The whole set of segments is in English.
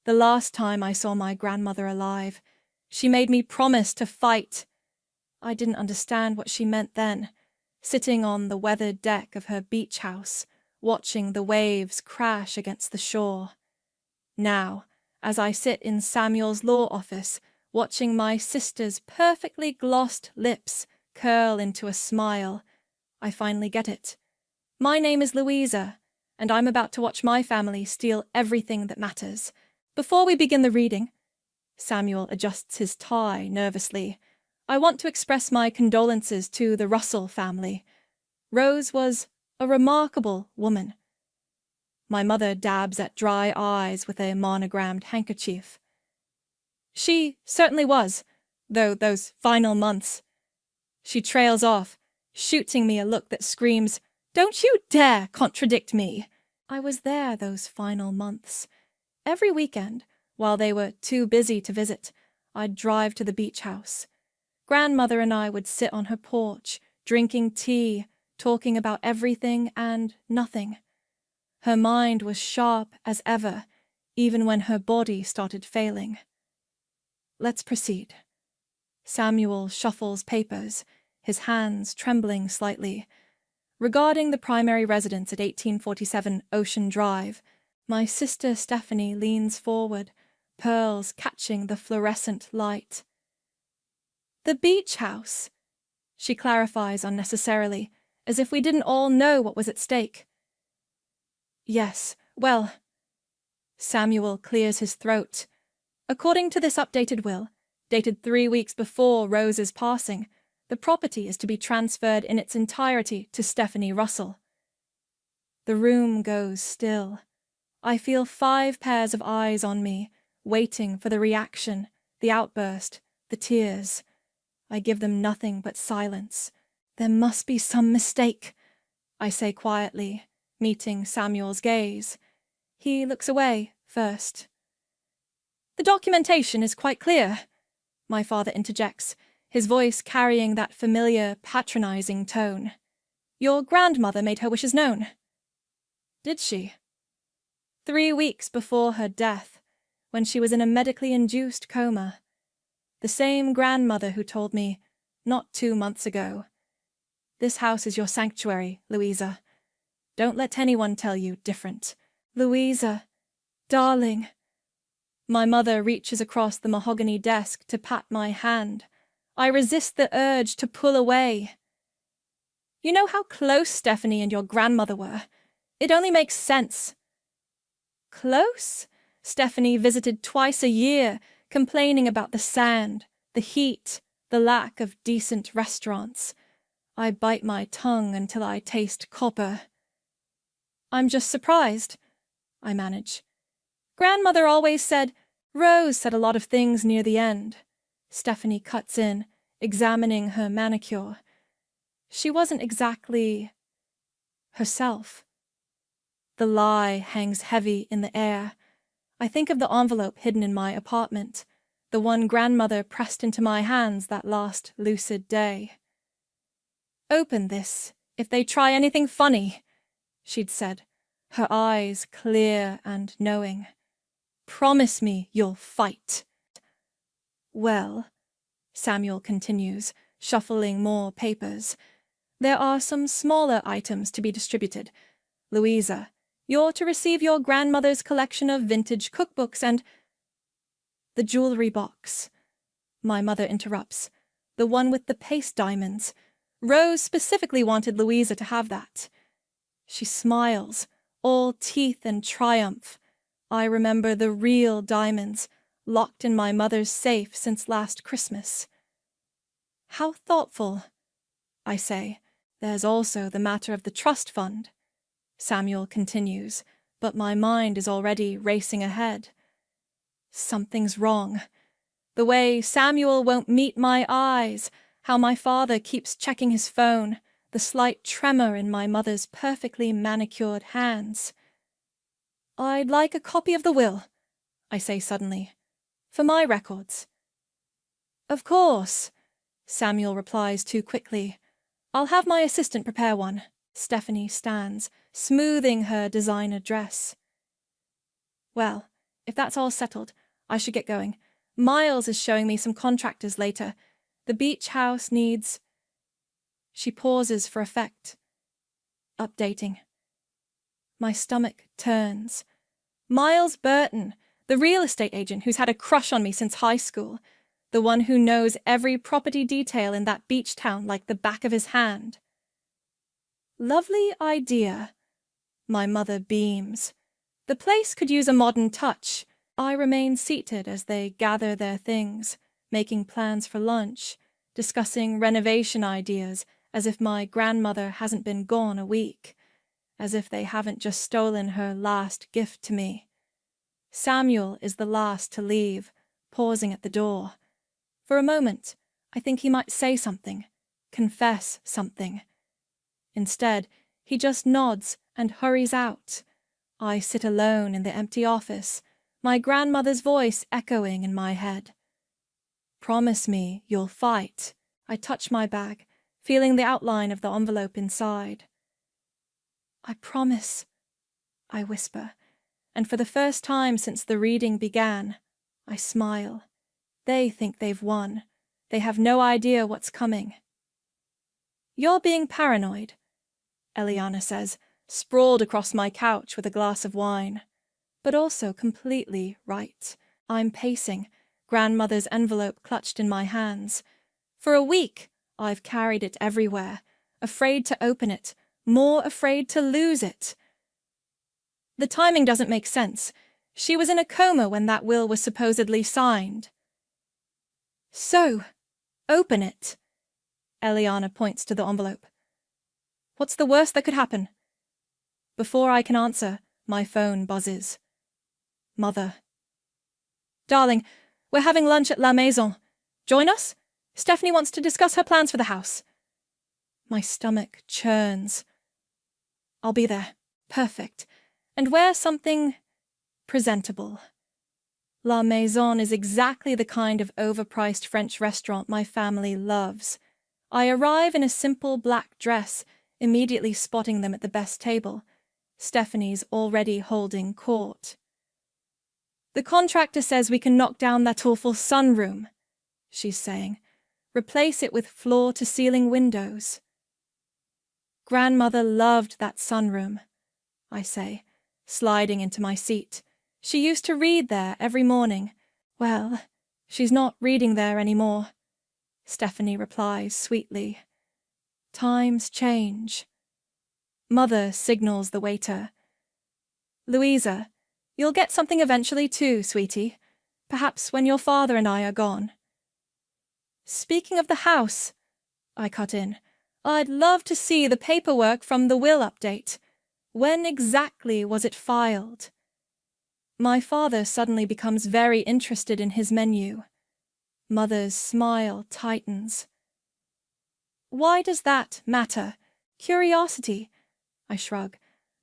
The last time I saw my grandmother alive, she made me promise to fight. I didn't understand what she meant then, sitting on the weathered deck of her beach house, watching the waves crash against the shore. Now, as I sit in Samuel's law office, watching my sister's perfectly glossed lips curl into a smile, I finally get it. My name is Louisa, and I'm about to watch my family steal everything that matters. Before we begin the reading, Samuel adjusts his tie nervously. I want to express my condolences to the Russell family. Rose was a remarkable woman. My mother dabs at dry eyes with a monogrammed handkerchief. She certainly was, though those final months. She trails off, shooting me a look that screams, "Don't you dare contradict me!" I was there those final months. Every weekend, while they were too busy to visit, I'd drive to the beach house. Grandmother and I would sit on her porch, drinking tea, talking about everything and nothing. Her mind was sharp as ever, even when her body started failing. Let's proceed. Samuel shuffles papers, his hands trembling slightly. Regarding the primary residence at 1847 Ocean Drive, my sister Stephanie leans forward, pearls catching the fluorescent light. The beach house, she clarifies unnecessarily, as if we didn't all know what was at stake. Yes, well, Samuel clears his throat. According to this updated will, dated 3 weeks before Rose's passing, the property is to be transferred in its entirety to Stephanie Russell. The room goes still. I feel 5 pairs of eyes on me, waiting for the reaction, the outburst, the tears. I give them nothing but silence. There must be some mistake, I say quietly, meeting Samuel's gaze. He looks away first. The documentation is quite clear, my father interjects, his voice carrying that familiar, patronizing tone. Your grandmother made her wishes known. Did she? 3 weeks before her death, when she was in a medically induced coma. The same grandmother who told me, not 2 months ago, "This house is your sanctuary, Louisa. Don't let anyone tell you different." Louisa, darling. My mother reaches across the mahogany desk to pat my hand. I resist the urge to pull away. You know how close Stephanie and your grandmother were. It only makes sense. Close? Stephanie visited twice a year, complaining about the sand, the heat, the lack of decent restaurants. I bite my tongue until I taste copper. I'm just surprised, I manage. Grandmother always said, Rose said a lot of things near the end. Stephanie cuts in, examining her manicure. She wasn't exactly herself. The lie hangs heavy in the air. I think of the envelope hidden in my apartment, the one grandmother pressed into my hands that last lucid day. Open this if they try anything funny, she'd said, her eyes clear and knowing. Promise me you'll fight. Well, Samuel continues, shuffling more papers. There are some smaller items to be distributed. Louisa, you're to receive your grandmother's collection of vintage cookbooks and... The jewelry box, my mother interrupts. The one with the paste diamonds. Rose specifically wanted Louisa to have that. She smiles, all teeth and triumph. I remember the real diamonds, locked in my mother's safe since last Christmas. How thoughtful, I say. There's also the matter of the trust fund, Samuel continues, but my mind is already racing ahead. Something's wrong. The way Samuel won't meet my eyes, how my father keeps checking his phone, the slight tremor in my mother's perfectly manicured hands. I'd like a copy of the will, I say suddenly, for my records. Of course, Samuel replies too quickly. I'll have my assistant prepare one. Stephanie stands, smoothing her designer dress. Well, If that's all settled, I should get going. Miles is showing me some contractors later. The beach house needs... She pauses for effect. Updating. My stomach turns. Miles Burton, the real estate agent who's had a crush on me since high school. The one who knows every property detail in that beach town like the back of his hand. Lovely idea. My mother beams. The place could use a modern touch. I remain seated as they gather their things, making plans for lunch, discussing renovation ideas as if my grandmother hasn't been gone a week, as if they haven't just stolen her last gift to me. Samuel is the last to leave, pausing at the door. For a moment, I think he might say something, confess something. Instead, he just nods and hurries out. I sit alone in the empty office, my grandmother's voice echoing in my head. Promise me you'll fight. I touch my bag, feeling the outline of the envelope inside. I promise, I whisper, and for the first time since the reading began, I smile. They think they've won. They have no idea what's coming. You're being paranoid, Eliana says, sprawled across my couch with a glass of wine. But also completely right. I'm pacing, grandmother's envelope clutched in my hands. For a week, I've carried it everywhere, afraid to open it, more afraid to lose it. The timing doesn't make sense. She was in a coma when that will was supposedly signed. So, open it. Eliana points to the envelope. What's the worst that could happen? Before I can answer, my phone buzzes. Mother. Darling, we're having lunch at La Maison. Join us? Stephanie wants to discuss her plans for the house. My stomach churns. I'll be there. Perfect. And wear something presentable. La Maison is exactly the kind of overpriced French restaurant my family loves. I arrive in a simple black dress, immediately spotting them at the best table. Stephanie's already holding court. The contractor says we can knock down that awful sunroom, she's saying. Replace it with floor-to-ceiling windows. Grandmother loved that sunroom, I say, sliding into my seat. She used to read there every morning. Well, she's not reading there anymore, Stephanie replies sweetly. Times change. Mother signals the waiter. Louisa, you'll get something eventually too, sweetie. Perhaps when your father and I are gone. Speaking of the house, I cut in, I'd love to see the paperwork from the will update. When exactly was it filed? My father suddenly becomes very interested in his menu. Mother's smile tightens. Why does that matter? Curiosity, I shrug.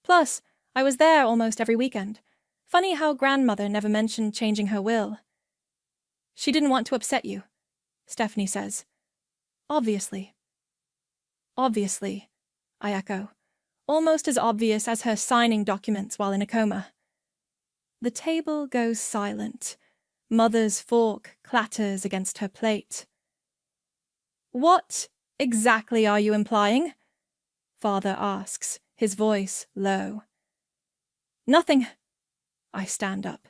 Plus, I was there almost every weekend. Funny how grandmother never mentioned changing her will. She didn't want to upset you, Stephanie says. Obviously. Obviously, I echo. Almost as obvious as her signing documents while in a coma. The table goes silent. Mother's fork clatters against her plate. What exactly are you implying? Father asks, his voice low. Nothing. I stand up.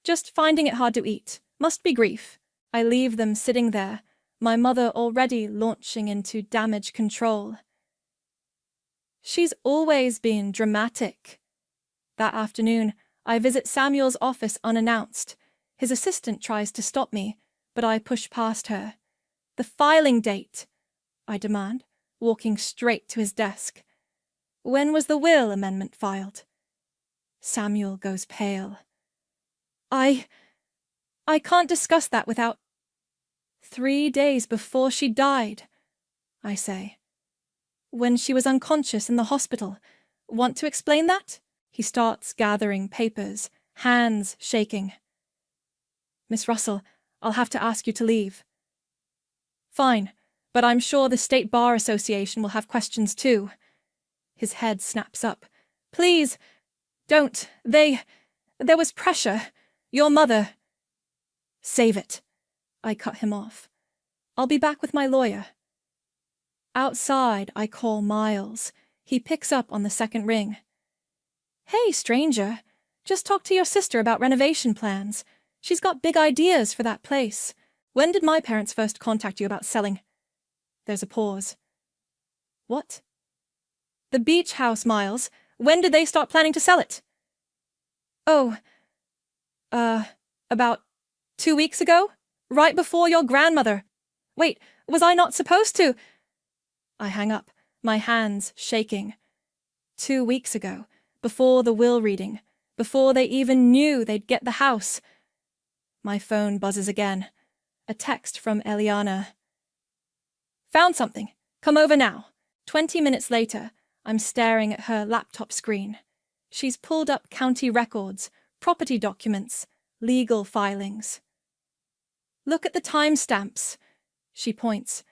Just finding it hard to eat. Must be grief. I leave them sitting there, my mother already launching into damage control. She's always been dramatic. That afternoon, I visit Samuel's office unannounced. His assistant tries to stop me, but I push past her. The filing date, I demand, walking straight to his desk. When was the will amendment filed? Samuel goes pale. I can't discuss that without... 3 days before she died, I say. When she was unconscious in the hospital. Want to explain that? He starts gathering papers, hands shaking. Miss Russell, I'll have to ask you to leave. Fine, but I'm sure the State Bar Association will have questions too. His head snaps up. Please, don't. There was pressure. Your mother. Save it. I cut him off. I'll be back with my lawyer. Outside, I call Miles. He picks up on the second ring. Hey, stranger. Just talked to your sister about renovation plans. She's got big ideas for that place. When did my parents first contact you about selling? There's a pause. What? The beach house, Miles. When did they start planning to sell it? Oh, about 2 weeks ago? Right before your grandmother. Wait, was I not supposed to? I hang up, my hands shaking. 2 weeks ago, before the will reading, before they even knew they'd get the house. My phone buzzes again. A text from Eliana. Found something. Come over now. 20 minutes later, I'm staring at her laptop screen. She's pulled up county records, property documents, legal filings. Look at the timestamps. She points.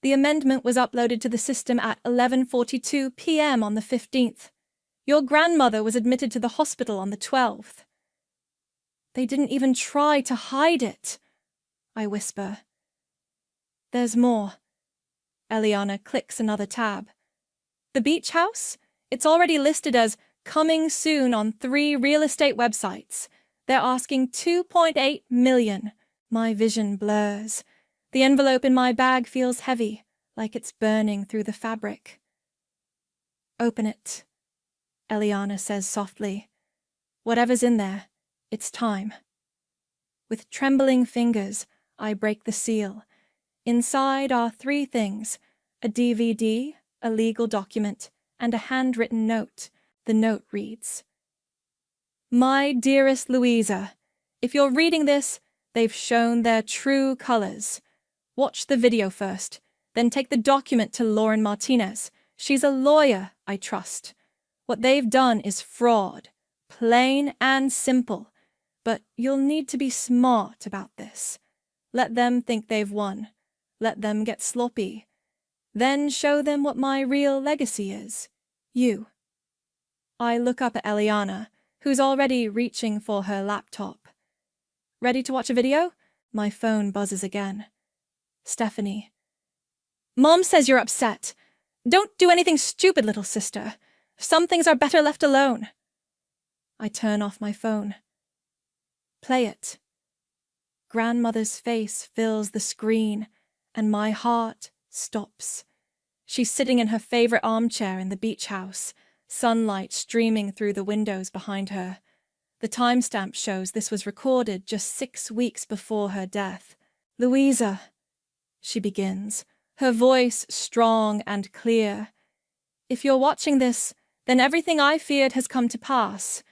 The amendment was uploaded to the system at 11:42 p.m. on the 15th. Your grandmother was admitted to the hospital on the 12th. They didn't even try to hide it, I whisper. There's more. Eliana clicks another tab. The beach house? It's already listed as coming soon on 3 real estate websites. They're asking $2.8 million. My vision blurs. The envelope in my bag feels heavy, like it's burning through the fabric. Open it, Eliana says softly. Whatever's in there, it's time. With trembling fingers, I break the seal. Inside are 3 things: a DVD, a legal document, and a handwritten note. The note reads, My dearest Louisa, if you're reading this, they've shown their true colors. Watch the video first, then take the document to Lauren Martinez. She's a lawyer, I trust. What they've done is fraud, plain and simple. But you'll need to be smart about this. Let them think they've won. Let them get sloppy. Then show them what my real legacy is. You. I look up at Eliana, who's already reaching for her laptop. Ready to watch a video? My phone buzzes again. Stephanie. Mom says you're upset. Don't do anything stupid, little sister. Some things are better left alone. I turn off my phone. Play it. Grandmother's face fills the screen, and my heart stops. She's sitting in her favorite armchair in the beach house, sunlight streaming through the windows behind her. The timestamp shows this was recorded just 6 weeks before her death. Louisa, she begins, her voice strong and clear. If you're watching this, then everything I feared has come to pass.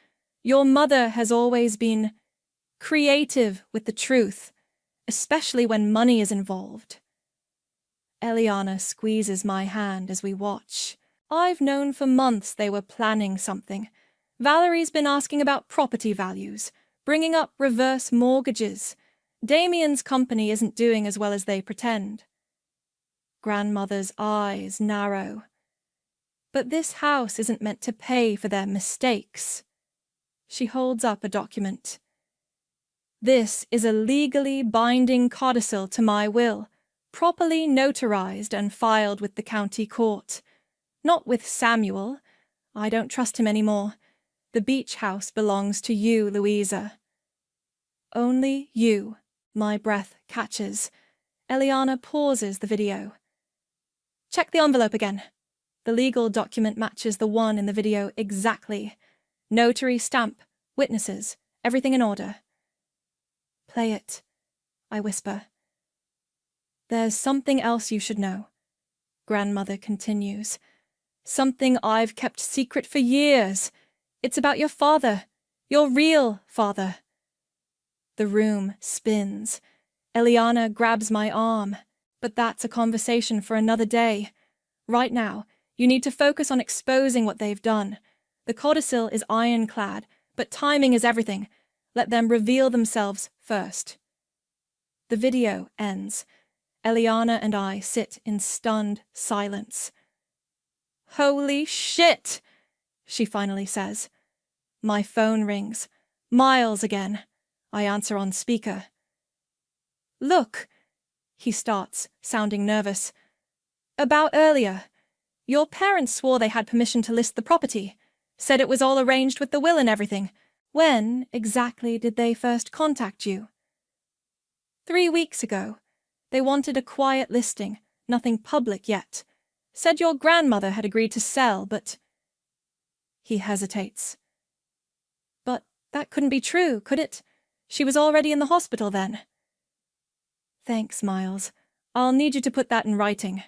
Your mother has always been creative with the truth, especially when money is involved. Eliana squeezes my hand as we watch. I've known for months they were planning something. Valerie's been asking about property values, bringing up reverse mortgages. Damien's company isn't doing as well as they pretend. Grandmother's eyes narrow. But this house isn't meant to pay for their mistakes. She holds up a document. This is a legally binding codicil to my will, properly notarized and filed with the county court. Not with Samuel. I don't trust him anymore. The beach house belongs to you, Louisa. Only you, my breath catches. Eliana pauses the video. Check the envelope again. The legal document matches the one in the video exactly. Notary stamp, witnesses, everything in order. Play it, I whisper. There's something else you should know, Grandmother continues. Something I've kept secret for years. It's about your father, your real father. The room spins. Eliana grabs my arm, but that's a conversation for another day. Right now, you need to focus on exposing what they've done. The codicil is ironclad, but timing is everything. Let them reveal themselves first. The video ends. Eliana and I sit in stunned silence. Holy shit, she finally says. My phone rings. Miles again. I answer on speaker. Look, he starts, sounding nervous. About earlier. Your parents swore they had permission to list the property, said it was all arranged with the will and everything. When exactly did they first contact you? 3 weeks ago. They wanted a quiet listing, nothing public yet. Said your grandmother had agreed to sell, but... He hesitates. But that couldn't be true, could it? She was already in the hospital then. Thanks, Miles. I'll need you to put that in writing.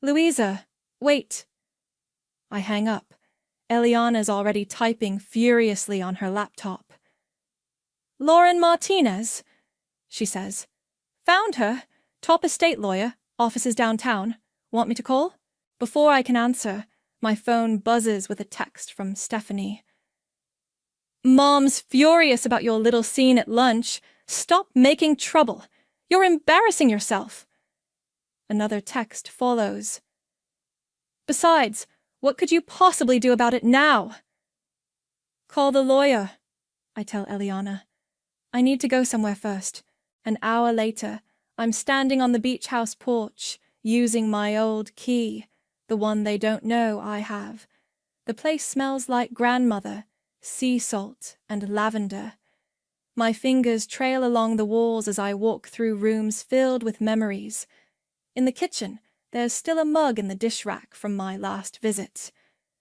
Louisa, wait. I hang up. Eliana's already typing furiously on her laptop. Lauren Martinez, she says. Found her. Top estate lawyer, offices downtown. Want me to call? Before I can answer, my phone buzzes with a text from Stephanie. Mom's furious about your little scene at lunch. Stop making trouble. You're embarrassing yourself. Another text follows. Besides, what could you possibly do about it now? Call the lawyer, I tell Eliana. I need to go somewhere first. An hour later, I'm standing on the beach house porch, using my old key, the one they don't know I have. The place smells like grandmother, sea salt, and lavender. My fingers trail along the walls as I walk through rooms filled with memories. In the kitchen, there's still a mug in the dish rack from my last visit.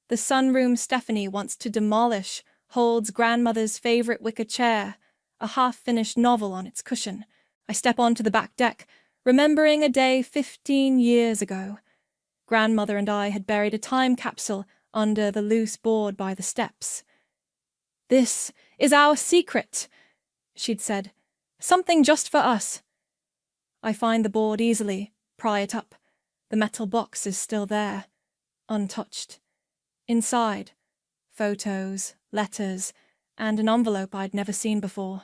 The sunroom Stephanie wants to demolish holds grandmother's favorite wicker chair, a half-finished novel on its cushion. I step onto the back deck, remembering a day 15 years ago. Grandmother and I had buried a time capsule under the loose board by the steps. This is our secret, she'd said. Something just for us. I find the board easily, pry it up. The metal box is still there, untouched. Inside, photos, letters, and an envelope I'd never seen before.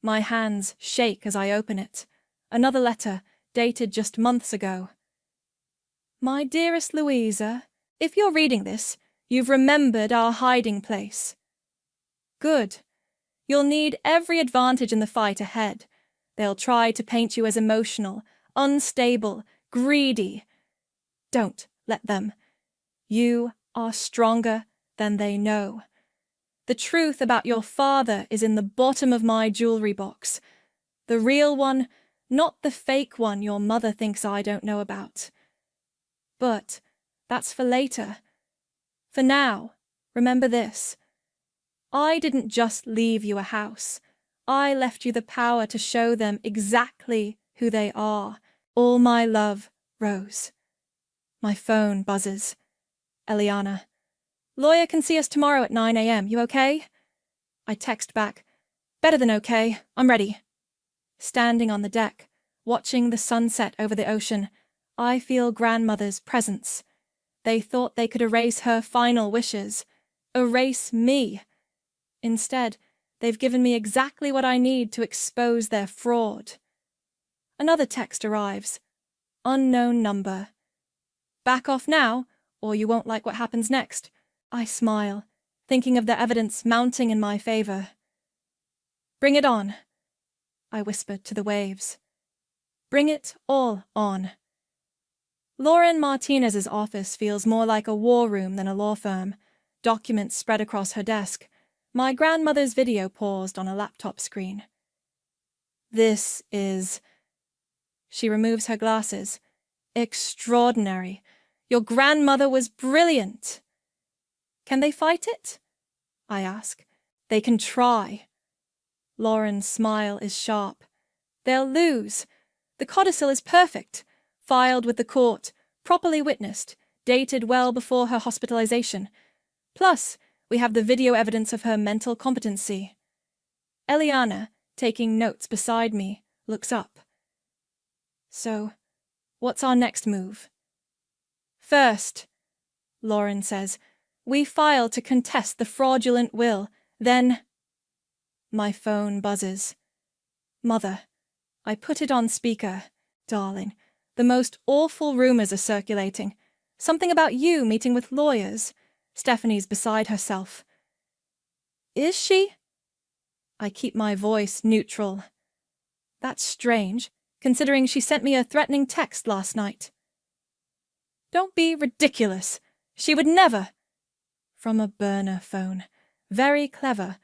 My hands shake as I open it. Another letter, dated just months ago. My dearest Louisa, if you're reading this, you've remembered our hiding place. Good. You'll need every advantage in the fight ahead. They'll try to paint you as emotional, unstable, greedy. Don't let them. You are stronger than they know. The truth about your father is in the bottom of my jewelry box. The real one, not the fake one your mother thinks I don't know about. But that's for later. For now, remember this. I didn't just leave you a house. I left you the power to show them exactly who they are. All my love, Rose. My phone buzzes. Eliana. Lawyer can see us tomorrow at 9 a.m. You okay? I text back. Better than okay. I'm ready. Standing on the deck, watching the sunset over the ocean, I feel grandmother's presence. They thought they could erase her final wishes. Erase me. Instead, they've given me exactly what I need to expose their fraud. Another text arrives. Unknown number. Back off now, or you won't like what happens next. I smile, thinking of the evidence mounting in my favor. Bring it on, I whispered to the waves. Bring it all on. Lauren Martinez's office feels more like a war room than a law firm. Documents spread across her desk. My grandmother's video paused on a laptop screen. This is... She removes her glasses. Extraordinary. Your grandmother was brilliant. Can they fight it? I ask. They can try. Lauren's smile is sharp. They'll lose. The codicil is perfect. Filed with the court, properly witnessed, dated well before her hospitalization. Plus, we have the video evidence of her mental competency. Eliana, taking notes beside me, looks up. So, what's our next move? First, Lauren says, we file to contest the fraudulent will, then... My phone buzzes. Mother, I put it on speaker. Darling, the most awful rumors are circulating. Something about you meeting with lawyers. Stephanie's beside herself. Is she? I keep my voice neutral. That's strange, considering she sent me a threatening text last night. Don't be ridiculous. She would never. From a burner phone. Very clever,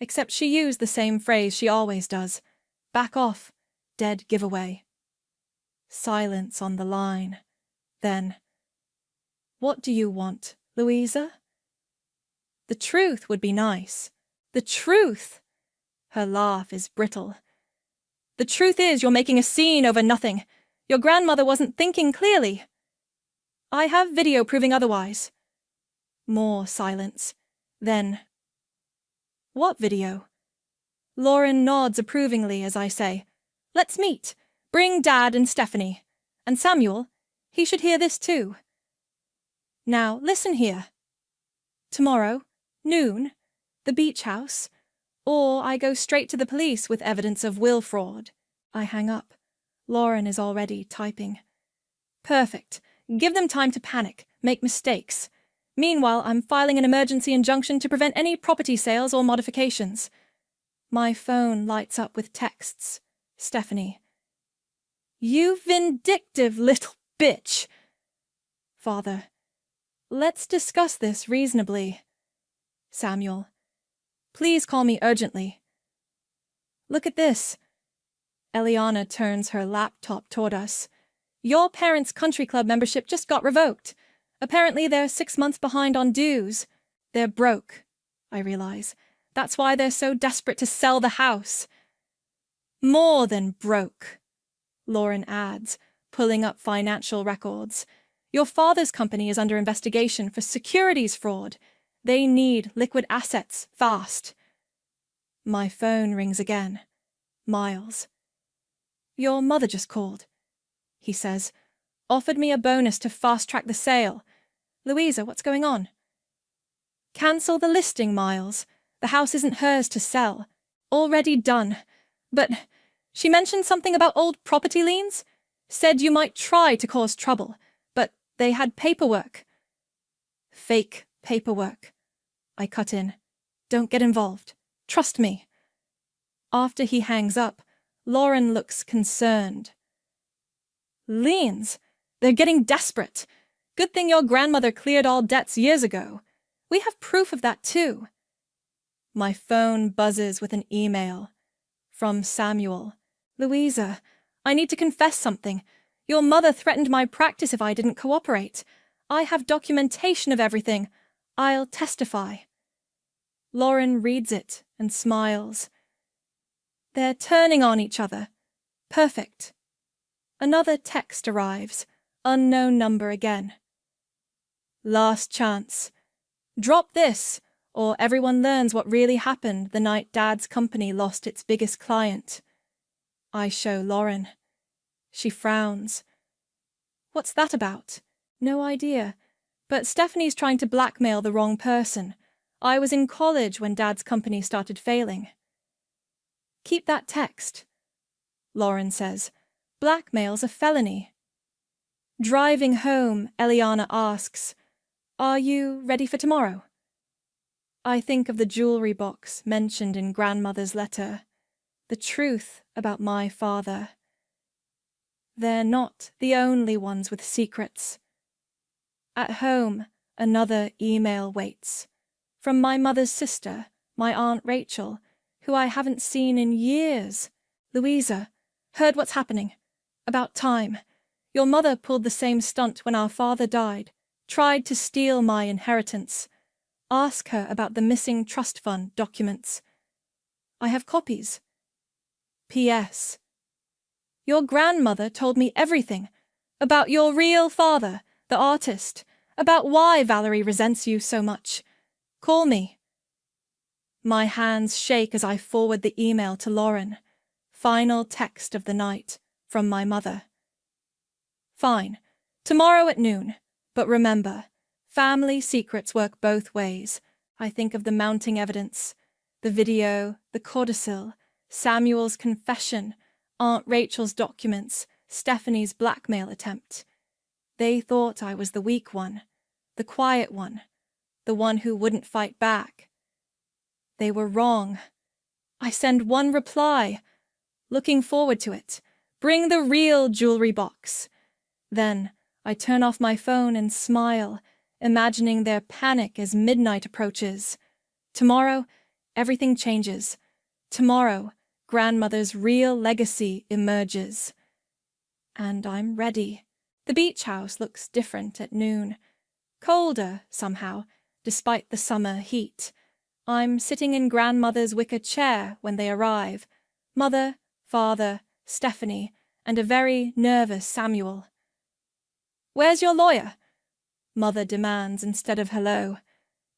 except she used the same phrase she always does. Back off. Dead giveaway. Silence on the line. Then, what do you want, Louisa? The truth would be nice. The truth! Her laugh is brittle. The truth is you're making a scene over nothing. Your grandmother wasn't thinking clearly. I have video proving otherwise. More silence. Then, what video? Lauren nods approvingly as I say, let's meet. Bring Dad and Stephanie. And Samuel, he should hear this too. Now, listen here. Tomorrow, noon, the beach house, or I go straight to the police with evidence of will fraud. I hang up. Lauren is already typing. Perfect. Give them time to panic, make mistakes. Meanwhile, I'm filing an emergency injunction to prevent any property sales or modifications. My phone lights up with texts. Stephanie. You vindictive little bitch. Father. Let's discuss this reasonably. Samuel. Please call me urgently. Look at this. Eliana turns her laptop toward us. Your parents' country club membership just got revoked. Apparently they're 6 months behind on dues. They're broke, I realize. That's why they're so desperate to sell the house. More than broke, Lauren adds, pulling up financial records. Your father's company is under investigation for securities fraud. They need liquid assets fast. My phone rings again. Miles. Your mother just called, he says. Offered me a bonus to fast-track the sale. Louisa, what's going on? Cancel the listing, Miles. The house isn't hers to sell. Already done. But she mentioned something about old property liens. Said you might try to cause trouble, but they had paperwork. Fake paperwork. I cut in. Don't get involved. Trust me. After he hangs up, Lauren looks concerned. Liens? They're getting desperate. Good thing your grandmother cleared all debts years ago. We have proof of that too. My phone buzzes with an email. From Samuel. Louisa, I need to confess something. Your mother threatened my practice if I didn't cooperate. I have documentation of everything. I'll testify. Lauren reads it and smiles. They're turning on each other. Perfect. Another text arrives. Unknown number again. Last chance. Drop this, or everyone learns what really happened the night Dad's company lost its biggest client. I show Lauren. She frowns. What's that about? No idea. But Stephanie's trying to blackmail the wrong person. I was in college when Dad's company started failing. Keep that text, Lauren says. Blackmail's a felony. Driving home, Eliana asks, Are you ready for tomorrow? I think of the jewelry box mentioned in Grandmother's letter. The truth about my father. They're not the only ones with secrets. At home, another email waits. From my mother's sister, my Aunt Rachel, who I haven't seen in years. Louisa, heard what's happening. About time. Your mother pulled the same stunt when our father died. Tried to steal my inheritance. Ask her about the missing trust fund documents. I have copies. P.S. Your grandmother told me everything. About your real father, the artist. About why Valerie resents you so much. Call me. My hands shake as I forward the email to Lauren. Final text of the night, from my mother. Fine. Tomorrow at noon. But remember, family secrets work both ways. I think of the mounting evidence. The video, the codicil, Samuel's confession, Aunt Rachel's documents, Stephanie's blackmail attempt. They thought I was the weak one, the quiet one, the one who wouldn't fight back. They were wrong. I send one reply, looking forward to it. Bring the real jewelry box. Then I turn off my phone and smile, imagining their panic as midnight approaches. Tomorrow, everything changes. Tomorrow, grandmother's real legacy emerges. And I'm ready. The beach house looks different at noon. Colder, somehow, despite the summer heat. I'm sitting in grandmother's wicker chair when they arrive. Mother, father, Stephanie, and a very nervous Samuel. "Where's your lawyer?" Mother demands instead of hello.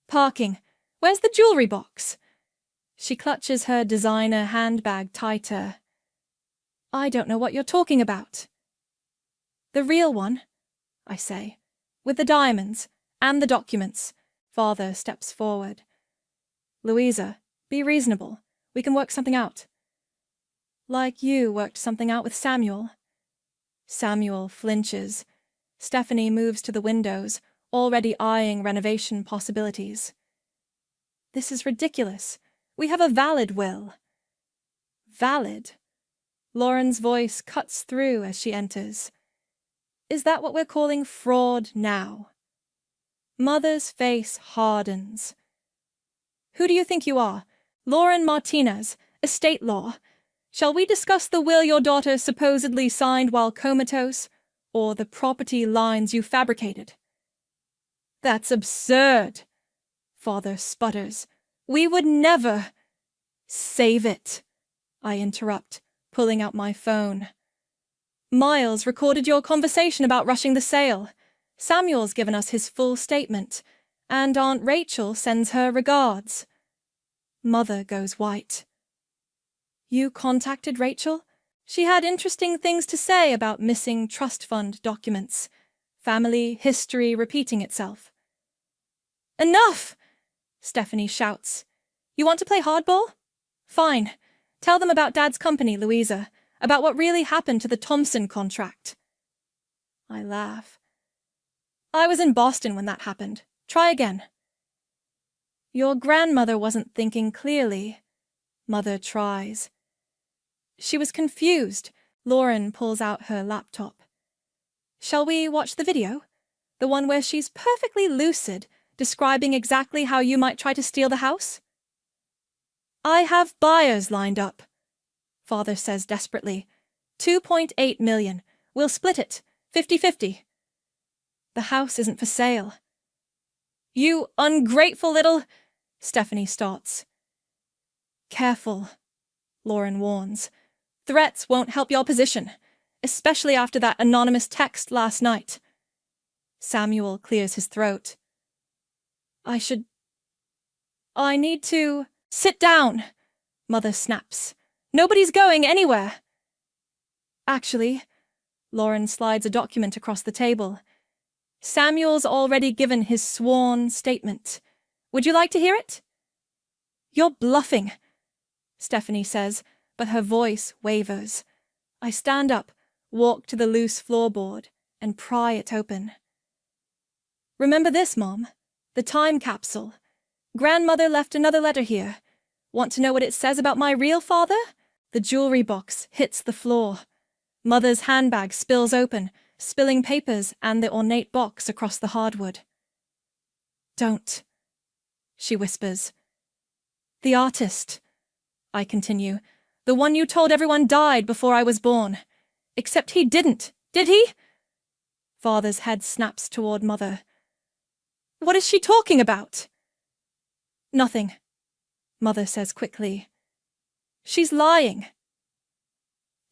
"Parking. Where's the jewelry box?" She clutches her designer handbag tighter. "I don't know what you're talking about." "The real one," I say, "with the diamonds and the documents." Father steps forward. "Louisa, be reasonable. We can work something out." "Like you worked something out with Samuel?" Samuel flinches. Stephanie moves to the windows, already eyeing renovation possibilities. "This is ridiculous. We have a valid will." "Valid?" Lauren's voice cuts through as she enters. "Is that what we're calling fraud now?" Mother's face hardens. "Who do you think you are? Lauren Martinez, estate law. Shall we discuss the will your daughter supposedly signed while comatose, or the property lines you fabricated?" "That's absurd," Father sputters. "We would never—" "Save it," I interrupt, pulling out my phone. "Miles recorded your conversation about rushing the sale. Samuel's given us his full statement, and Aunt Rachel sends her regards." Mother goes white. "You contacted Rachel? She had interesting things to say about missing trust fund documents. Family history repeating itself." "Enough!" Stephanie shouts. "You want to play hardball? Fine. Tell them about Dad's company, Louisa, about what really happened to the Thompson contract." I laugh. "I was in Boston when that happened. Try again." "Your grandmother wasn't thinking clearly." Mother tries. "She was confused." Lauren pulls out her laptop. "Shall we watch the video? The one where she's perfectly lucid, describing exactly how you might try to steal the house?" "I have buyers lined up," Father says desperately. 2.8 million. We'll split it, 50-50. "The house isn't for sale." "You ungrateful little—" Stephanie starts. "Careful," Lauren warns. "Threats won't help your position, especially after that anonymous text last night." Samuel clears his throat. I need to—" "Sit down," Mother snaps. "Nobody's going anywhere." "Actually," Lauren slides a document across the table. "Samuel's already given his sworn statement. Would you like to hear it?" "You're bluffing," Stephanie says, but her voice wavers. I stand up, walk to the loose floorboard, and pry it open. "Remember this, Mom? The time capsule. Grandmother left another letter here. Want to know what it says about my real father?" The jewelry box hits the floor. Mother's handbag spills open, spilling papers and the ornate box across the hardwood. "Don't," she whispers. "The artist," I continue, "the one you told everyone died before I was born. Except he didn't, did he?" Father's head snaps toward Mother. "What is she talking about?" "Nothing," Mother says quickly. "She's lying."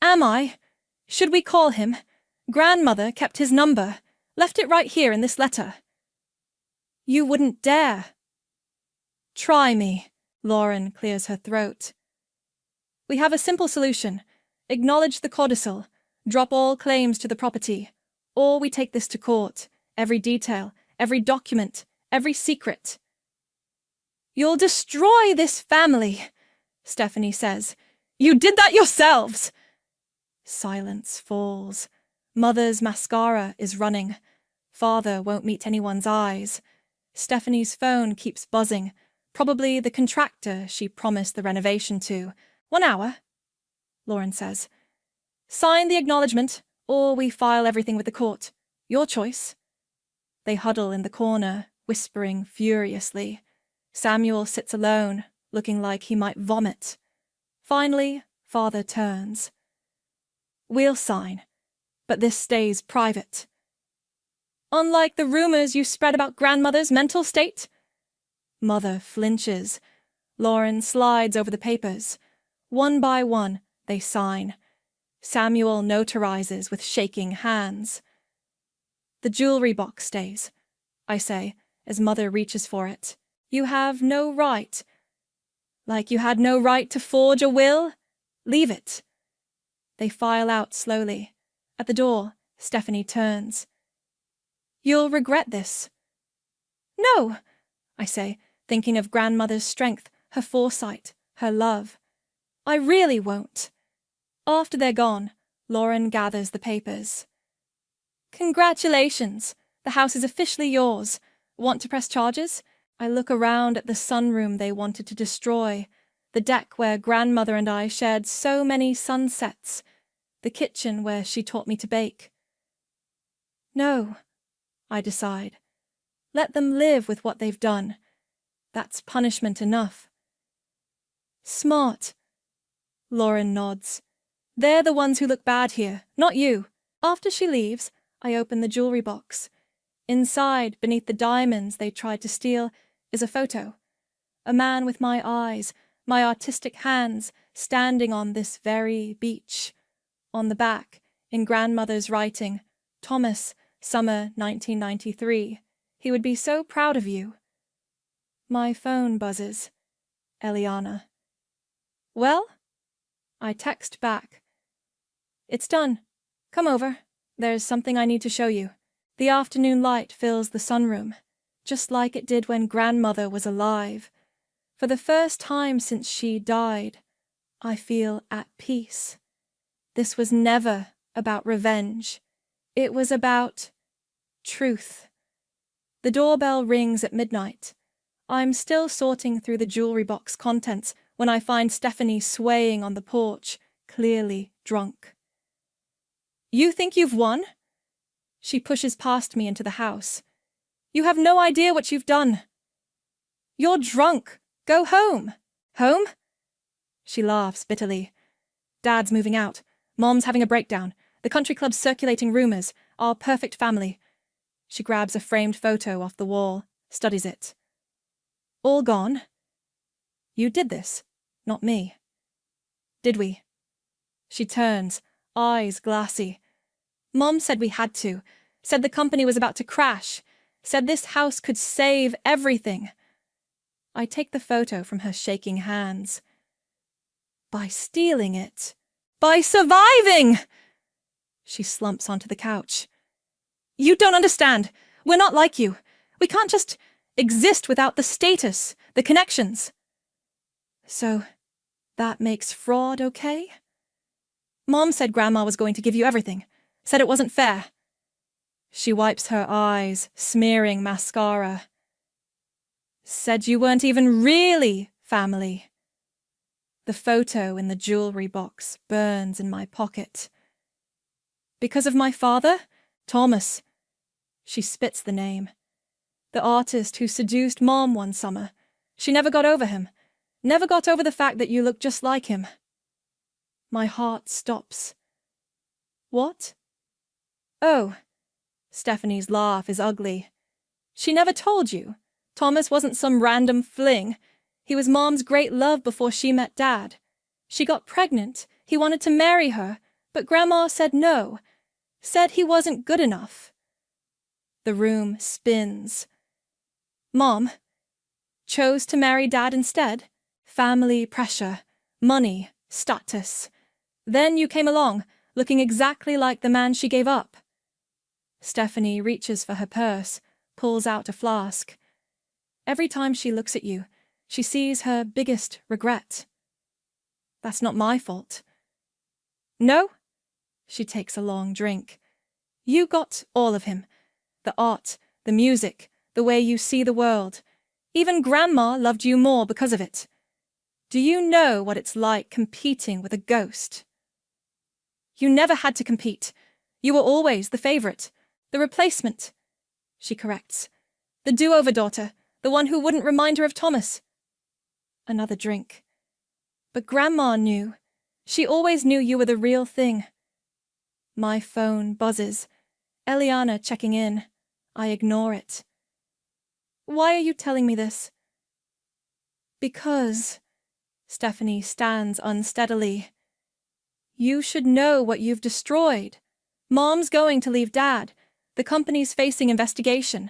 "Am I? Should we call him? Grandmother kept his number, left it right here in this letter." "You wouldn't dare." "Try me," Lauren clears her throat. "We have a simple solution. Acknowledge the codicil, drop all claims to the property, or we take this to court, every detail, every document, every secret." "You'll destroy this family," Stephanie says. "You did that yourselves." Silence falls. Mother's mascara is running. Father won't meet anyone's eyes. Stephanie's phone keeps buzzing, Probably the contractor she promised the renovation to. 1 hour, Lauren says. Sign the acknowledgement, or we file everything with the court. Your choice. They huddle in the corner, whispering furiously. Samuel sits alone, looking like he might vomit. Finally, Father turns. We'll sign, but this stays private. Unlike the rumors you spread about grandmother's mental state? Mother flinches. Lauren slides over the papers. One by one, they sign. Samuel notarizes with shaking hands. The jewelry box stays, I say, as Mother reaches for it. You have no right. Like you had no right to forge a will? Leave it. They file out slowly. At the door, Stephanie turns. You'll regret this. No, I say, thinking of grandmother's strength, her foresight, her love. I really won't. After they're gone, Lauren gathers the papers. Congratulations. The house is officially yours. Want to press charges? I look around at the sunroom they wanted to destroy, the deck where grandmother and I shared so many sunsets, the kitchen where she taught me to bake. No, I decide. Let them live with what they've done. That's punishment enough. Smart. Lauren nods. They're the ones who look bad here, not you. After she leaves, I open the jewelry box. Inside, beneath the diamonds they tried to steal, is a photo. A man with my eyes, my artistic hands, standing on this very beach. On the back, in grandmother's writing, Thomas, summer 1993. He would be so proud of you. My phone buzzes. Eliana. Well? I text back. It's done. Come over. There's something I need to show you. The afternoon light fills the sunroom, just like it did when grandmother was alive. For the first time since she died, I feel at peace. This was never about revenge. It was about truth. The doorbell rings at midnight. I'm still sorting through the jewelry box contents when I find Stephanie swaying on the porch, clearly drunk. You think you've won? She pushes past me into the house. You have no idea what you've done. You're drunk. Go home. Home? She laughs bitterly. Dad's moving out. Mom's having a breakdown. The country club's circulating rumors. Our perfect family. She grabs a framed photo off the wall, studies it. All gone? You did this, not me. Did we? She turns, eyes glassy. Mom said we had to. Said the company was about to crash. Said this house could save everything. I take the photo from her shaking hands. By stealing it. By surviving! She slumps onto the couch. You don't understand. We're not like you. We can't just exist without the status, the connections. So, that makes fraud okay? Mom said Grandma was going to give you everything. Said it wasn't fair. She wipes her eyes, smearing mascara. Said you weren't even really family. The photo in the jewelry box burns in my pocket. Because of my father? Thomas. She spits the name. The artist who seduced Mom one summer. She never got over him. Never got over the fact that you look just like him. My heart stops. What? Oh. Stephanie's laugh is ugly. She never told you. Thomas wasn't some random fling. He was Mom's great love before she met Dad. She got pregnant. He wanted to marry her, but Grandma said no. Said he wasn't good enough. The room spins. Mom chose to marry Dad instead. Family pressure, money, status. Then you came along, looking exactly like the man she gave up. Stephanie reaches for her purse, pulls out a flask. Every time she looks at you, she sees her biggest regret. That's not my fault. No? She takes a long drink. You got all of him. The art, the music, the way you see the world. Even Grandma loved you more because of it. Do you know what it's like competing with a ghost? You never had to compete. You were always the favorite, the replacement, she corrects. The do-over daughter, the one who wouldn't remind her of Thomas. Another drink. But Grandma knew. She always knew you were the real thing. My phone buzzes. Eliana checking in. I ignore it. Why are you telling me this? Because... Stephanie stands unsteadily. You should know what you've destroyed. Mom's going to leave Dad. The company's facing investigation.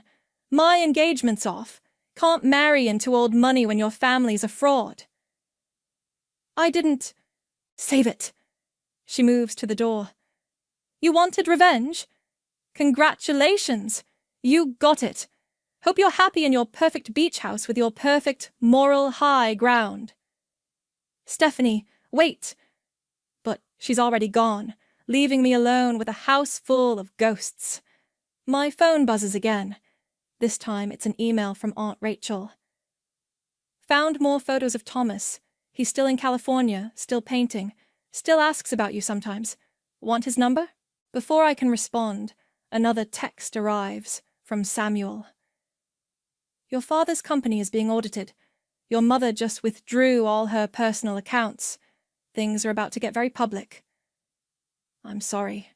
My engagement's off. Can't marry into old money when your family's a fraud. I didn't... Save it. She moves to the door. You wanted revenge? Congratulations. You got it. Hope you're happy in your perfect beach house with your perfect moral high ground. Stephanie, wait. But she's already gone, leaving me alone with a house full of ghosts. My phone buzzes again. This time it's an email from Aunt Rachel. Found more photos of Thomas. He's still in California, still painting, still asks about you sometimes. Want his number? Before I can respond, another text arrives from Samuel. Your father's company is being audited. Your mother just withdrew all her personal accounts. Things are about to get very public. I'm sorry.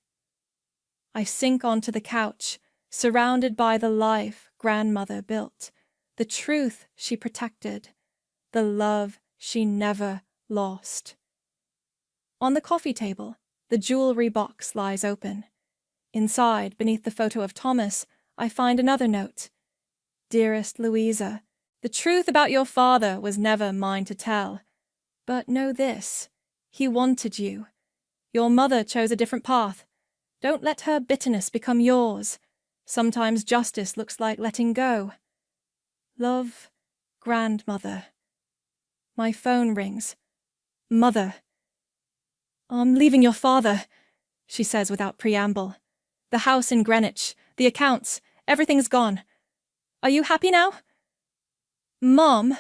I sink onto the couch, surrounded by the life Grandmother built, the truth she protected, the love she never lost. On the coffee table, the jewelry box lies open. Inside, beneath the photo of Thomas, I find another note. Dearest Louisa, the truth about your father was never mine to tell. But know this, he wanted you. Your mother chose a different path. Don't let her bitterness become yours. Sometimes justice looks like letting go. Love, Grandmother. My phone rings. Mother. I'm leaving your father, she says without preamble. The house in Greenwich, the accounts, everything's gone. Are you happy now? Mom.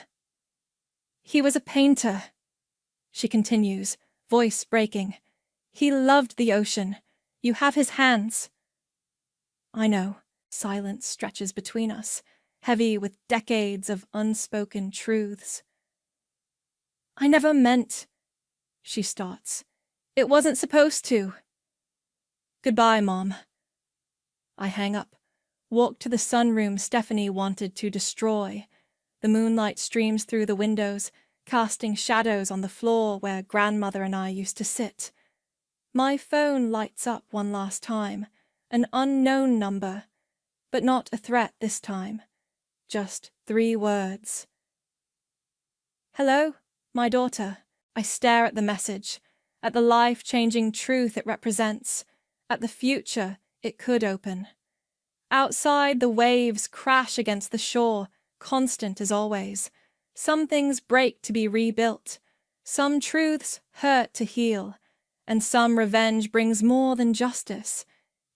He was a painter, she continues, voice breaking. He loved the ocean. You have his hands. I know. Silence stretches between us, heavy with decades of unspoken truths. I never meant... She starts. It wasn't supposed to. Goodbye, Mom. I hang up, walk to the sunroom Stephanie wanted to destroy. The moonlight streams through the windows, casting shadows on the floor where Grandmother and I used to sit. My phone lights up one last time, an unknown number, but not a threat this time. Just 3 words. Hello, my daughter. I stare at the message, at the life-changing truth it represents, at the future it could open. Outside, the waves crash against the shore, constant as always. Some things break to be rebuilt. Some truths hurt to heal. And some revenge brings more than justice.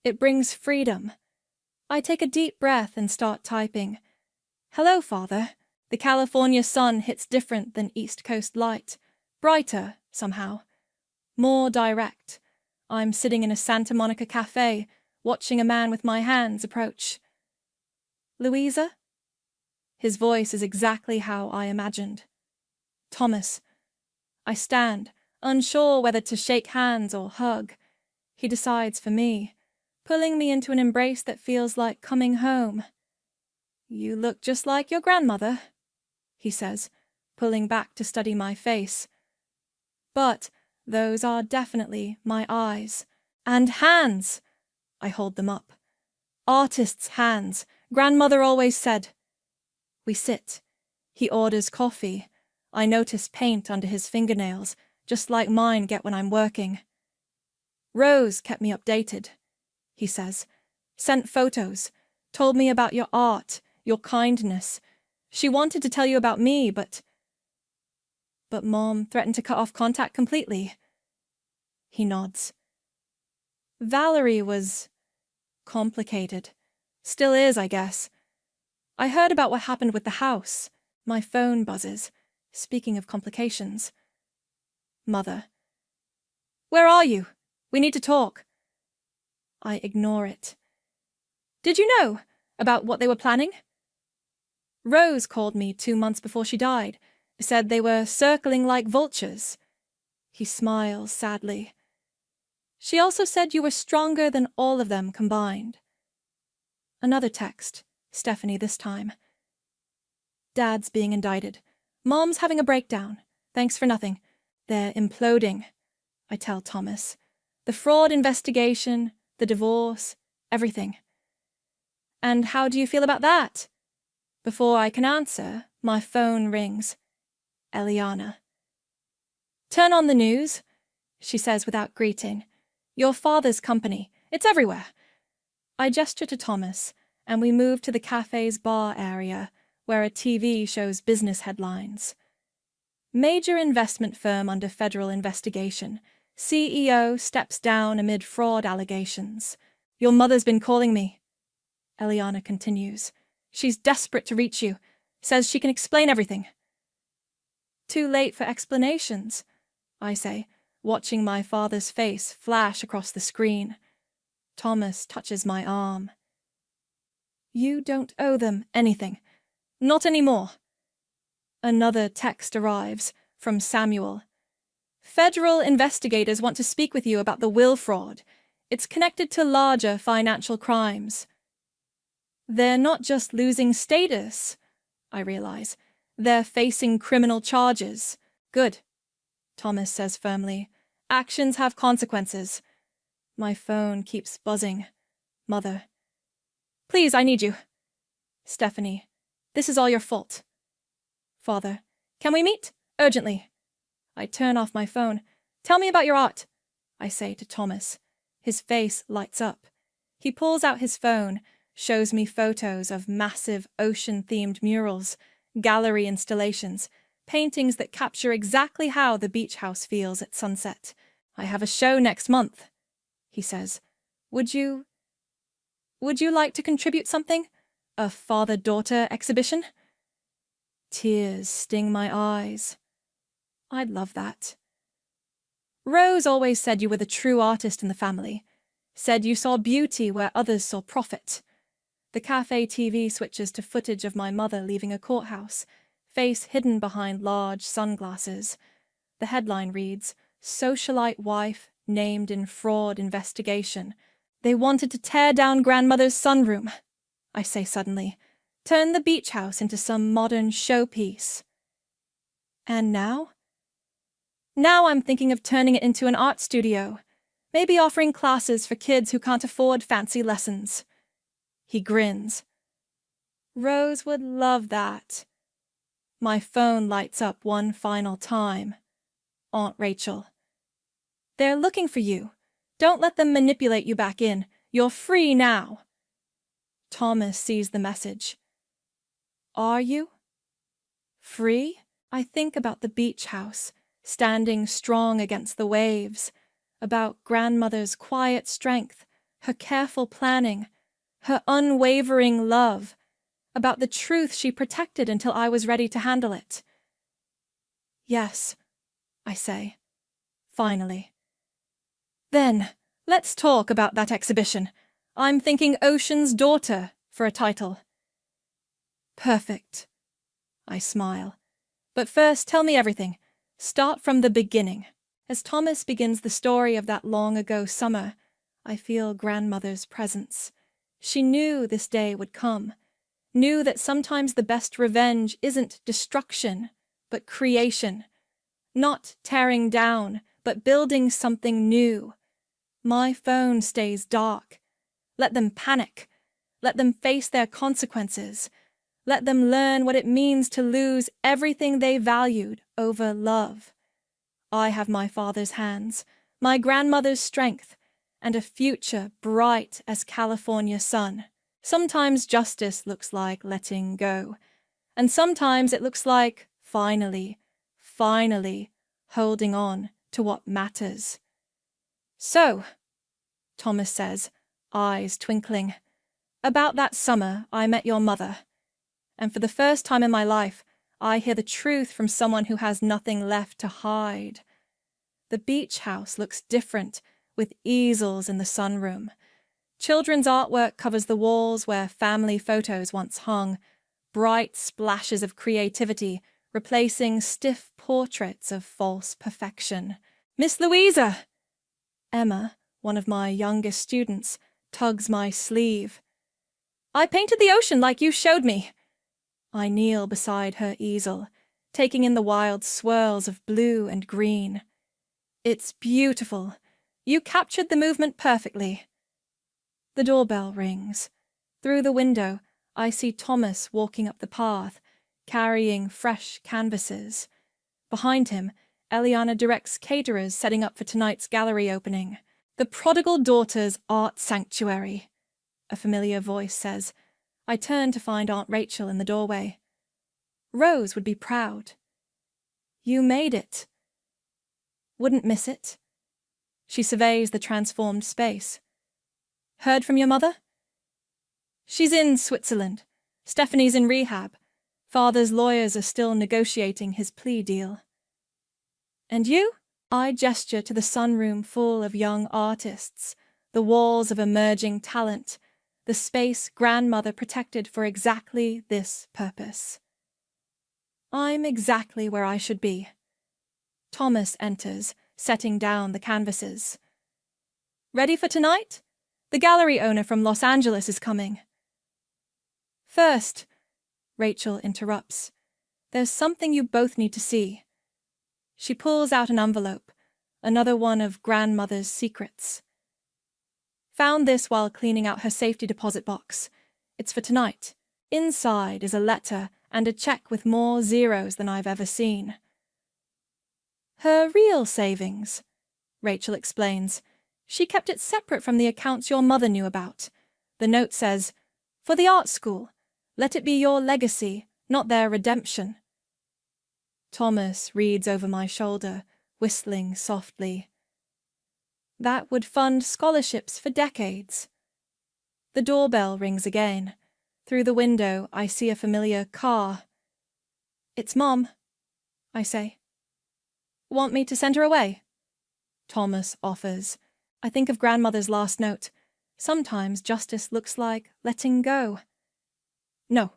It brings freedom. I take a deep breath and start typing. Hello, Father. The California sun hits different than East Coast light. Brighter, somehow. More direct. I'm sitting in a Santa Monica cafe, watching a man with my hands approach. Louisa? His voice is exactly how I imagined. Thomas. I stand, unsure whether to shake hands or hug. He decides for me, pulling me into an embrace that feels like coming home. You look just like your grandmother, he says, pulling back to study my face. But those are definitely my eyes. And hands! I hold them up. Artist's hands, Grandmother always said. We sit. He orders coffee. I notice paint under his fingernails, just like mine get when I'm working. Rose kept me updated, he says. Sent photos. Told me about your art, your kindness. She wanted to tell you about me, but Mom threatened to cut off contact completely. He nods. Valerie was complicated. Still is, I guess. I heard about what happened with the house. My phone buzzes. Speaking of complications. Mother. Where are you? We need to talk. I ignore it. Did you know about what they were planning? Rose called me 2 months before she died, said they were circling like vultures. He smiles sadly. She also said you were stronger than all of them combined. Another text, Stephanie this time. Dad's being indicted. Mom's having a breakdown. Thanks for nothing. They're imploding, I tell Thomas. The fraud investigation, the divorce, everything. And how do you feel about that? Before I can answer, my phone rings. Eliana. Turn on the news, she says without greeting. Your father's company. It's everywhere. I gesture to Thomas, and we move to the cafe's bar area, where a TV shows business headlines. Major investment firm under federal investigation. CEO steps down amid fraud allegations. Your mother's been calling me. Eliana continues. She's desperate to reach you. Says she can explain everything. Too late for explanations, I say, watching my father's face flash across the screen. Thomas touches my arm. You don't owe them anything. Not anymore. Another text arrives from Samuel. Federal investigators want to speak with you about the will fraud. It's connected to larger financial crimes. They're not just losing status, I realize. They're facing criminal charges. Good, Thomas says firmly. Actions have consequences. My phone keeps buzzing. Mother. Please, I need you. Stephanie. This is all your fault. Father. Can we meet? Urgently. I turn off my phone. Tell me about your art, I say to Thomas. His face lights up. He pulls out his phone, shows me photos of massive ocean-themed murals, gallery installations, paintings that capture exactly how the beach house feels at sunset. I have a show next month, he says. Would you like to contribute something? A father-daughter exhibition? Tears sting my eyes. I'd love that. Rose always said you were the true artist in the family. Said you saw beauty where others saw profit. The cafe TV switches to footage of my mother leaving a courthouse, face hidden behind large sunglasses. The headline reads, Socialite wife named in fraud investigation. They wanted to tear down grandmother's sunroom, I say suddenly. Turn the beach house into some modern showpiece. And now? Now I'm thinking of turning it into an art studio, maybe offering classes for kids who can't afford fancy lessons. He grins. Rose would love that. My phone lights up one final time. Aunt Rachel. They're looking for you. Don't let them manipulate you back in. You're free now. Thomas sees the message. Are you? Free? I think about the beach house, standing strong against the waves, about grandmother's quiet strength, her careful planning, her unwavering love, about the truth she protected until I was ready to handle it. Yes, I say, finally. Then, let's talk about that exhibition. I'm thinking Ocean's Daughter for a title. Perfect. I smile. But first, tell me everything. Start from the beginning. As Thomas begins the story of that long-ago summer, I feel grandmother's presence. She knew this day would come, knew that sometimes the best revenge isn't destruction, but creation. Not tearing down, but building something new. My phone stays dark. Let them panic. Let them face their consequences. Let them learn what it means to lose everything they valued over love. I have my father's hands, my grandmother's strength, and a future bright as California sun. Sometimes justice looks like letting go, and sometimes it looks like finally holding on to what matters. So, Thomas says, eyes twinkling, about that summer I met your mother, and for the first time in my life, I hear the truth from someone who has nothing left to hide. The beach house looks different, with easels in the sunroom. Children's artwork covers the walls where family photos once hung, bright splashes of creativity replacing stiff portraits of false perfection. "Miss Louisa!" Emma, one of my youngest students, tugs my sleeve. "I painted the ocean like you showed me." I kneel beside her easel, taking in the wild swirls of blue and green. "It's beautiful. You captured the movement perfectly." The doorbell rings. Through the window, I see Thomas walking up the path, carrying fresh canvases. Behind him, Eliana directs caterers setting up for tonight's gallery opening. "The Prodigal Daughter's Art Sanctuary," a familiar voice says. I turn to find Aunt Rachel in the doorway. "Rose would be proud." "You made it." "Wouldn't miss it." She surveys the transformed space. "Heard from your mother?" "She's in Switzerland. Stephanie's in rehab. Father's lawyers are still negotiating his plea deal." "And you?" I gesture to the sunroom full of young artists, the walls of emerging talent, the space grandmother protected for exactly this purpose. "I'm exactly where I should be." Thomas enters, setting down the canvases. "Ready for tonight? The gallery owner from Los Angeles is coming." "First," Rachel interrupts, "there's something you both need to see." She pulls out an envelope, another one of grandmother's secrets. "Found this while cleaning out her safety deposit box. It's for tonight. Inside is a letter and a check with more zeros than I've ever seen." "Her real savings," Rachel explains. "She kept it separate from the accounts your mother knew about. The note says, 'For the art school. Let it be your legacy, not their redemption.'" Thomas reads over my shoulder, whistling softly. "That would fund scholarships for decades." The doorbell rings again. Through the window, I see a familiar car. "It's Mom," I say. "Want me to send her away?" Thomas offers. I think of grandmother's last note. Sometimes justice looks like letting go. "No,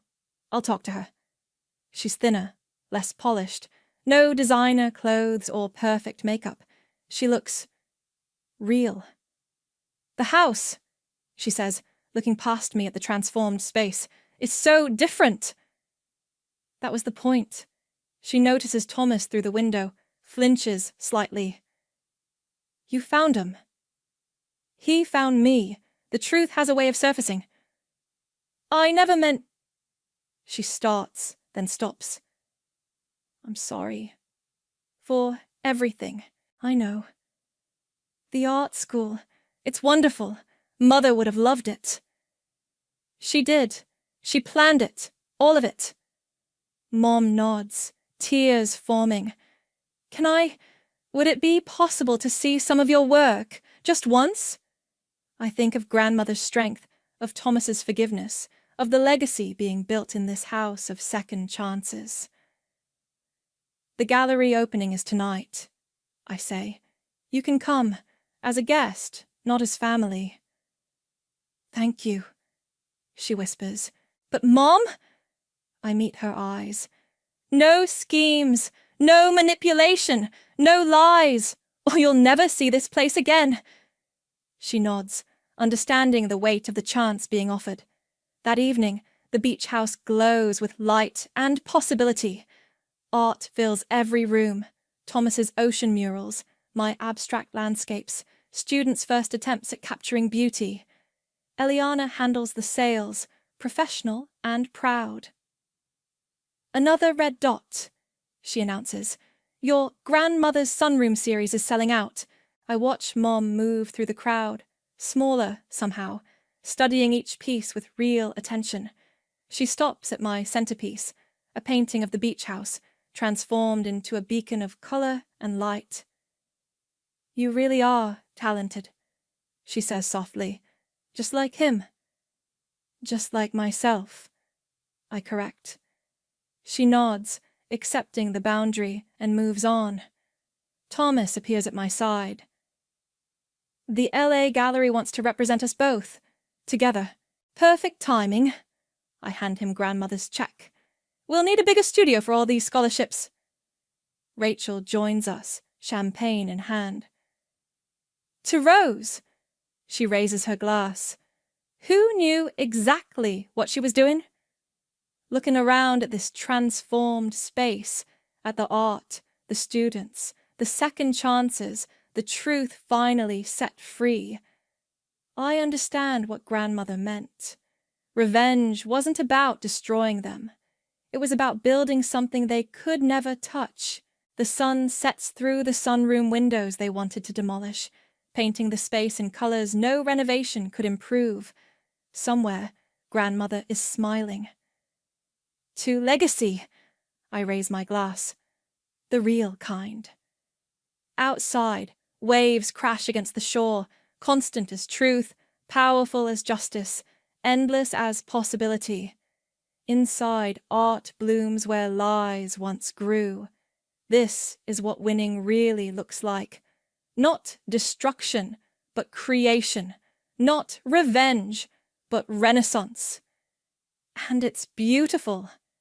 I'll talk to her. She's thinner, less polished, no designer clothes or perfect makeup. She looks real." "The house," she says, looking past me at the transformed space, "is so different." That was the point. She notices Thomas through the window, flinches slightly. "You found him." "He found me. The truth has a way of surfacing." "I never meant—" She starts, then stops. "I'm sorry. For everything. I know. The art school. It's wonderful. Mother would have loved it." "She did. She planned it. All of it." Mom nods, tears forming. Would it be possible to see some of your work, just once?" I think of grandmother's strength, of Thomas's forgiveness, of the legacy being built in this house of second chances. "The gallery opening is tonight," I say. "You can come, as a guest, not as family." "Thank you," she whispers. "But Mom?" I meet her eyes. "No schemes, no manipulation, no lies, or you'll never see this place again." She nods, understanding the weight of the chance being offered. That evening, the beach house glows with light and possibility. Art fills every room. Thomas's ocean murals, my abstract landscapes, students' first attempts at capturing beauty. Eliana handles the sales, professional and proud. "Another red dot," she announces. "Your grandmother's sunroom series is selling out." I watch Mom move through the crowd, smaller somehow, studying each piece with real attention. She stops at my centerpiece, a painting of the beach house, transformed into a beacon of color and light. "You really are talented," she says softly. "Just like him." "Just like myself," I correct. She nods, accepting the boundary, and moves on. Thomas appears at my side. The LA Gallery wants to represent us both, together. Perfect timing. I hand him grandmother's check. We'll need a bigger studio for all these scholarships. Rachel joins us, champagne in hand. To Rose. She raises her glass. Who knew exactly what she was doing? Looking around at this transformed space, at the art, the students, the second chances, the truth finally set free. I understand what grandmother meant. Revenge wasn't about destroying them. It was about building something they could never touch. The sun sets through the sunroom windows they wanted to demolish, painting the space in colors no renovation could improve. Somewhere, grandmother is smiling. To legacy, I raise my glass. The real kind. Outside, waves crash against the shore, constant as truth, powerful as justice, endless as possibility. Inside, art blooms where lies once grew. This is what winning really looks like. Not destruction, but creation. Not revenge, but renaissance. And it's beautiful.